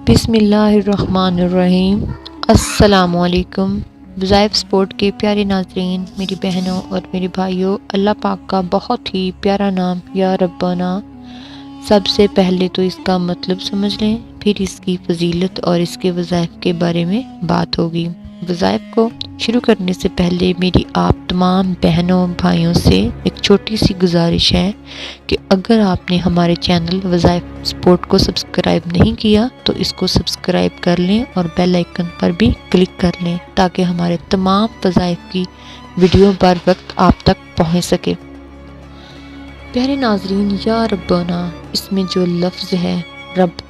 بسم اللہ الرحمن الرحیم۔ السلام علیکم۔ وظائف سپورٹ کے پیارے ناظرین، میری بہنوں اور میرے بھائیوں، اللہ پاک کا بہت ہی پیارا نام یا ربنا۔ سب سے پہلے تو اس کا مطلب سمجھ لیں، پھر اس کی فضیلت اور اس کے وظائف کے بارے میں بات ہوگی۔ وظائف کو شروع کرنے سے پہلے میری آپ تمام بہنوں بھائیوں سے ایک چھوٹی سی گزارش ہے کہ اگر آپ نے ہمارے چینل وظائف سپورٹ کو سبسکرائب نہیں کیا تو اس کو سبسکرائب کر لیں اور بیل آئیکن پر بھی کلک کر لیں تاکہ ہمارے تمام وظائف کی ویڈیو بر وقت آپ تک پہنچ سکے۔ پیارے ناظرین، یا ربنا، اس میں جو لفظ ہے رب،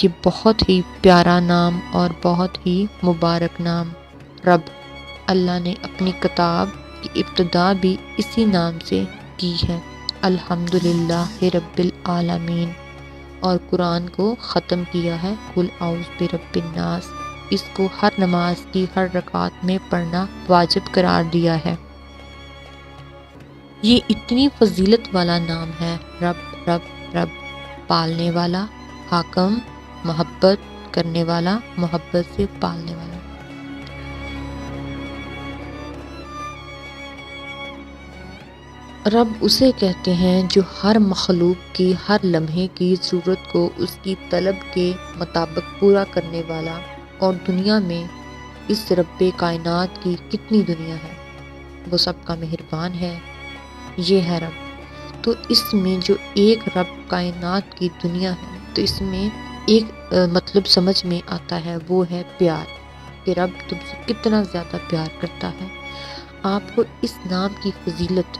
یہ بہت ہی پیارا نام اور بہت ہی مبارک نام۔ رب، اللہ نے اپنی کتاب کی ابتدا بھی اسی نام سے کی ہے، الحمدللہ رب العالمین، اور قرآن کو ختم کیا ہے قل اعوذ برب الناس۔ اس کو ہر نماز کی ہر رکعت میں پڑھنا واجب قرار دیا ہے۔ یہ اتنی فضیلت والا نام ہے، رب رب رب، پالنے والا، حاکم، محبت کرنے والا، محبت سے پالنے والا۔ رب اسے کہتے ہیں جو ہر مخلوق کی ہر لمحے کی ضرورت کو اس کی طلب کے مطابق پورا کرنے والا، اور دنیا میں اس رب کائنات کی کتنی دنیا ہے، وہ سب کا مہربان ہے، یہ ہے رب۔ تو اس میں جو ایک رب کائنات کی دنیا ہے، تو اس میں ایک مطلب سمجھ میں آتا ہے، وہ ہے پیار، کہ رب تم سے کتنا زیادہ پیار کرتا ہے۔ آپ کو اس نام کی فضیلت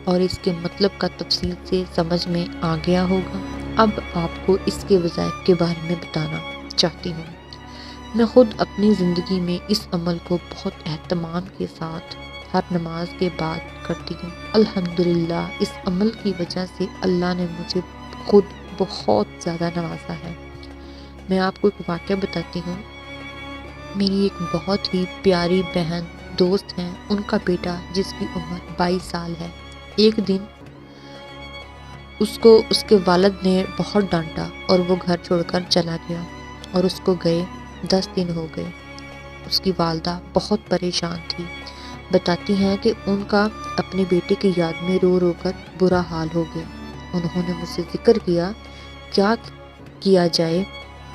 اور اس کے مطلب کا تفصیل سے سمجھ میں آ گیا ہوگا۔ اب آپ کو اس کے وظائف کے بارے میں بتانا چاہتی ہوں۔ میں خود اپنی زندگی میں اس عمل کو بہت اہتمام کے ساتھ ہر نماز کے بعد کرتی ہوں۔ الحمدللہ، اس عمل کی وجہ سے اللہ نے مجھے خود بہت زیادہ نوازا ہے۔ میں آپ کو ایک واقعہ بتاتی ہوں۔ میری ایک بہت ہی پیاری بہن دوست ہیں، ان کا بیٹا جس کی عمر 22 سال ہے، ایک دن اس کو اس کے والد نے بہت ڈانٹا اور وہ گھر چھوڑ کر چلا گیا، اور اس کو گئے 10 دن ہو گئے۔ اس کی والدہ بہت پریشان تھی، بتاتی ہیں کہ ان کا اپنے بیٹے کی یاد میں رو رو کر برا حال ہو گیا۔ انہوں نے مجھ سے ذکر کیا کیا جائے۔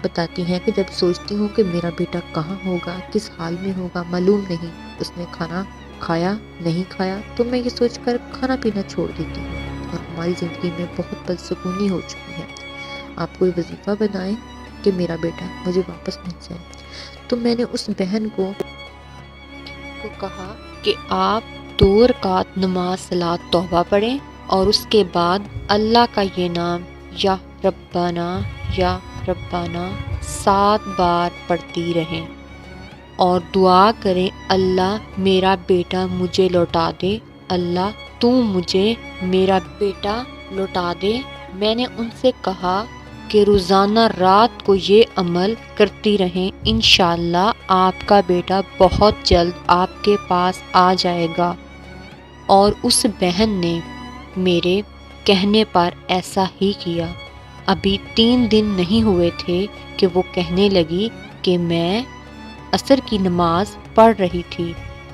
بتاتی ہیں کہ جب سوچتی ہوں کہ میرا بیٹا کہاں ہوگا، کس حال میں ہوگا، معلوم نہیں، اس نے کھانا کھایا نہیں کھایا، تو میں یہ سوچ کر کھانا پینا چھوڑ دیتی ہوں، اور ہماری زندگی میں بہت بدسکونی ہو چکی ہے۔ آپ کوئی وظیفہ بنائیں کہ میرا بیٹا مجھے واپس مل جائے۔ تو میں نے اس بہن کو کہا کہ آپ 2 رکعت نماز صلاۃ توبہ پڑھیں اور اس کے بعد اللہ کا یہ نام یا ربنا 7 بار پڑھتی رہیں اور دعا کریں، اللہ میرا بیٹا مجھے لوٹا دے، اللہ تو مجھے میرا بیٹا لوٹا دے۔ میں نے ان سے کہا کہ روزانہ رات کو یہ عمل کرتی رہیں، انشاءاللہ آپ کا بیٹا بہت جلد آپ کے پاس آ جائے گا۔ اور اس بہن نے میرے کہنے پر ایسا ہی کیا۔ ابھی 3 دن نہیں ہوئے تھے کہ وہ کہنے لگی کہ میں عصر کی نماز پڑھ رہی تھی،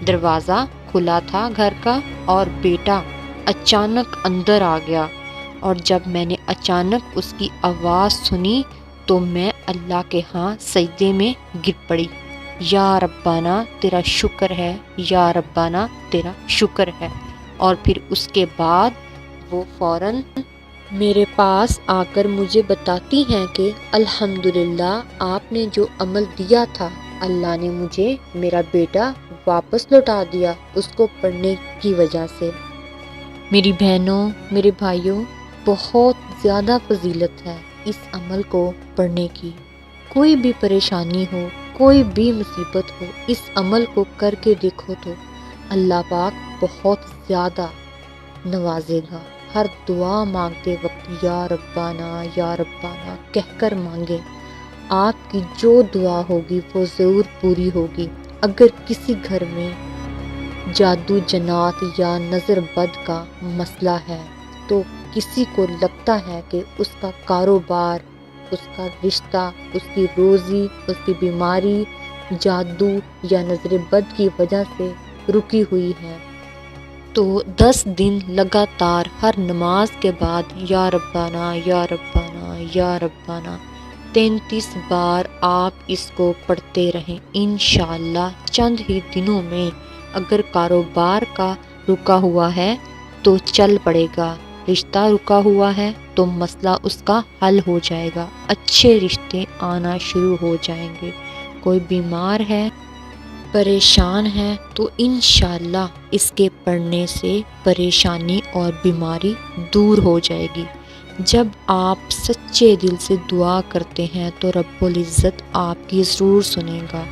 دروازہ کھلا تھا گھر کا، اور بیٹا اچانک اندر آ گیا، اور جب میں نے اچانک اس کی آواز سنی تو میں اللہ کے ہاں سجدے میں گر پڑی۔ یا ربنا تیرا شکر ہے، یا ربنا تیرا شکر ہے۔ اور پھر اس کے بعد وہ فوراً میرے پاس آ کر مجھے بتاتی ہیں کہ الحمدللہ، آپ نے جو عمل دیا تھا، اللہ نے مجھے میرا بیٹا واپس لوٹا دیا اس کو پڑھنے کی وجہ سے۔ میری بہنوں، میرے بھائیوں، بہت زیادہ فضیلت ہے اس عمل کو پڑھنے کی۔ کوئی بھی پریشانی ہو، کوئی بھی مصیبت ہو، اس عمل کو کر کے دیکھو تو اللہ پاک بہت زیادہ نوازے گا۔ ہر دعا مانگتے وقت یا ربنا کہہ کر مانگے، آپ کی جو دعا ہوگی وہ ضرور پوری ہوگی۔ اگر کسی گھر میں جادو جنات یا نظر بد کا مسئلہ ہے، تو کسی کو لگتا ہے کہ اس کا کاروبار اس کا رشتہ، اس کی روزی، اس کی بیماری، جادو یا نظر بد کی وجہ سے رکی ہوئی ہے، تو 10 دن لگاتار ہر نماز کے بعد یا ربنا یا ربنا یا ربنا 33 بار آپ اس کو پڑھتے رہیں۔ انشاءاللہ چند ہی دنوں میں اگر کاروبار کا رکا ہوا ہے تو چل پڑے گا، رشتہ رکا ہوا ہے تو مسئلہ اس کا حل ہو جائے گا، اچھے رشتے آنا شروع ہو جائیں گے۔ کوئی بیمار ہے، پریشان ہے تو انشاءاللہ اس کے پڑھنے سے پریشانی اور بیماری دور ہو جائے گی۔ جب آپ سچے دل سے دعا کرتے ہیں تو رب العزت آپ کی ضرور سنے گا۔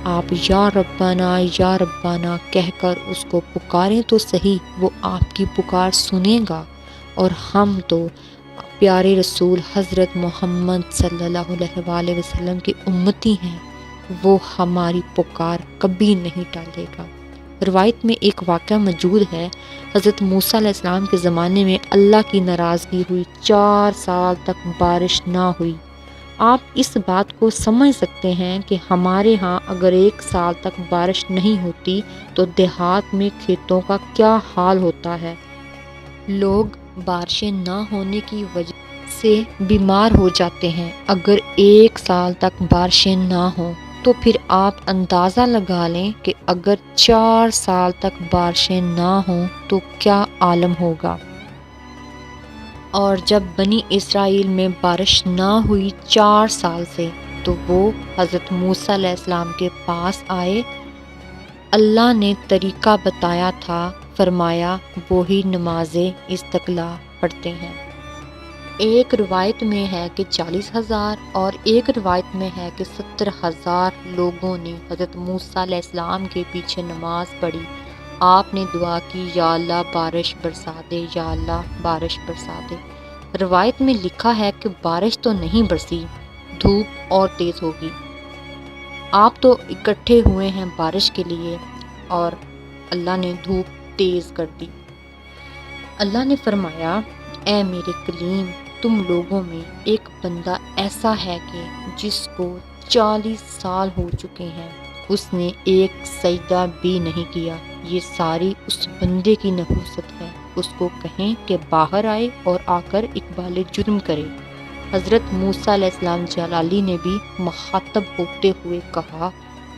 آپ یا ربنا کہہ کر اس کو پکاریں تو صحیح، وہ آپ کی پکار سنے گا۔ اور ہم تو پیارے رسول حضرت محمد صلی اللہ علیہ وآلہ وسلم کی امتی ہیں، وہ ہماری پکار کبھی نہیں ٹالے گا۔ روایت میں ایک واقعہ موجود ہے، حضرت موسیٰ علیہ السلام کے زمانے میں اللہ کی ناراضگی ہوئی، 4 سال تک بارش نہ ہوئی۔ آپ اس بات کو سمجھ سکتے ہیں کہ ہمارے ہاں اگر 1 سال تک بارش نہیں ہوتی تو دیہات میں کھیتوں کا کیا حال ہوتا ہے۔ لوگ بارشیں نہ ہونے کی وجہ سے بیمار ہو جاتے ہیں۔ اگر 1 سال تک بارشیں نہ ہوں تو پھر آپ اندازہ لگا لیں کہ اگر 4 سال تک بارشیں نہ ہوں تو کیا عالم ہوگا۔ اور جب بنی اسرائیل میں بارش نہ ہوئی 4 سال سے تو وہ حضرت موسیٰ علیہ السلام کے پاس آئے، اللہ نے طریقہ بتایا تھا، فرمایا وہی نماز استسقاء پڑھتے ہیں۔ ایک روایت میں ہے کہ 40,000 اور ایک روایت میں ہے کہ 70,000 لوگوں نے حضرت موسیٰ علیہ السلام کے پیچھے نماز پڑھی۔ آپ نے دعا کی، یا اللہ بارش برسا دے، یا اللہ بارش برسا دے۔ روایت میں لکھا ہے کہ بارش تو نہیں برسی، دھوپ اور تیز ہوگی۔ آپ تو اکٹھے ہوئے ہیں بارش کے لیے اور اللہ نے دھوپ تیز کر دی۔ اللہ نے فرمایا، اے میرے کلیم، تم لوگوں میں ایک بندہ ایسا ہے کہ جس کو 40 سال ہو چکے ہیں، اس نے ایک سجدہ بھی نہیں کیا۔ یہ ساری اس بندے کی نحوست ہے، اس کو کہیں کہ باہر آئے اور آ کر اقبال جرم کرے۔ حضرت موسیٰ علیہ السلام جلالی نے بھی مخاطب ہوتے ہوئے کہا،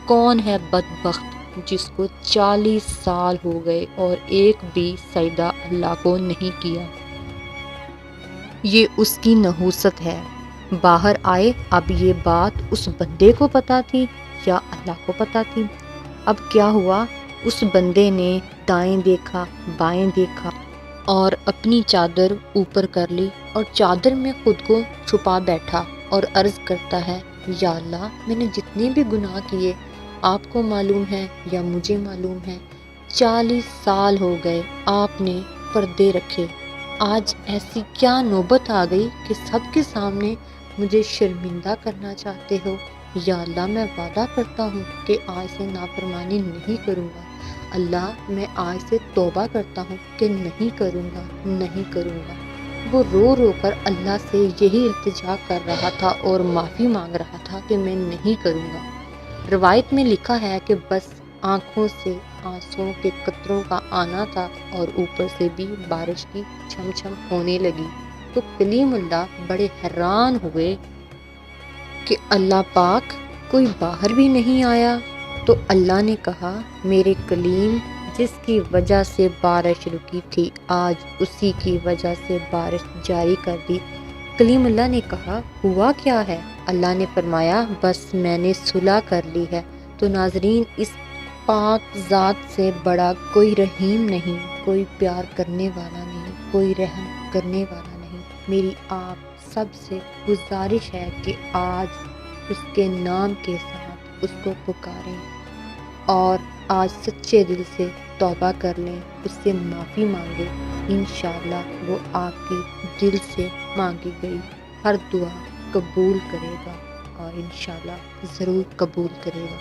کون ہے بدبخت جس کو 40 سال ہو گئے اور ایک بھی سجدہ اللہ کو نہیں کیا۔ یہ اس کی نحوست ہے۔ باہر آئے۔ اب یہ بات اس بندے کو پتا تھی یا اللہ کو پتا تھی؟ اب کیا ہوا، اس بندے نے دائیں دیکھا، بائیں دیکھا اور اپنی چادر اوپر کر لی اور چادر میں خود کو چھپا بیٹھا اور عرض کرتا ہے، یا اللہ میں نے جتنے بھی گناہ کیے آپ کو معلوم ہے یا مجھے معلوم ہے، 40 سال ہو گئے آپ نے پردے رکھے، آج ایسی کیا نوبت آ گئی کہ سب کے سامنے مجھے شرمندہ کرنا چاہتے ہو؟ یا اللہ میں وعدہ کرتا ہوں کہ آج سے نافرمانی نہیں کروں گا، اللہ میں آج سے توبہ کرتا ہوں کہ نہیں کروں گا۔ وہ رو رو کر اللہ سے یہی التجا کر رہا تھا اور معافی مانگ رہا تھا کہ میں نہیں کروں گا۔ روایت میں لکھا ہے کہ بس آنکھوں سے آنسوں کے قطروں کا آنا تھا اور اوپر سے بھی بارش کی چھم چھم ہونے لگی، تو کلیم اللہ بڑے حیران ہوئے کہ اللہ پاک کوئی باہر بھی نہیں آیا۔ تو اللہ نے کہا، میرے کلیم جس کی وجہ سے بارش رکی تھی آج اسی کی وجہ سے بارش جاری کر دی۔ کلیم اللہ نے کہا، ہوا کیا ہے؟ اللہ نے فرمایا، بس میں نے صلح کر لی ہے۔ تو ناظرین، اس پاک ذات سے بڑا کوئی رحیم نہیں، کوئی پیار کرنے والا نہیں، کوئی رحم کرنے والا نہیں۔ میری آپ سب سے گزارش ہے کہ آج اس کے نام کے ساتھ اس کو پکاریں اور آج سچے دل سے توبہ کر لیں، اس سے معافی مانگیں۔ انشاءاللہ وہ آپ کی دل سے مانگی گئی ہر دعا قبول کرے گا اور انشاءاللہ ضرور قبول کرے گا۔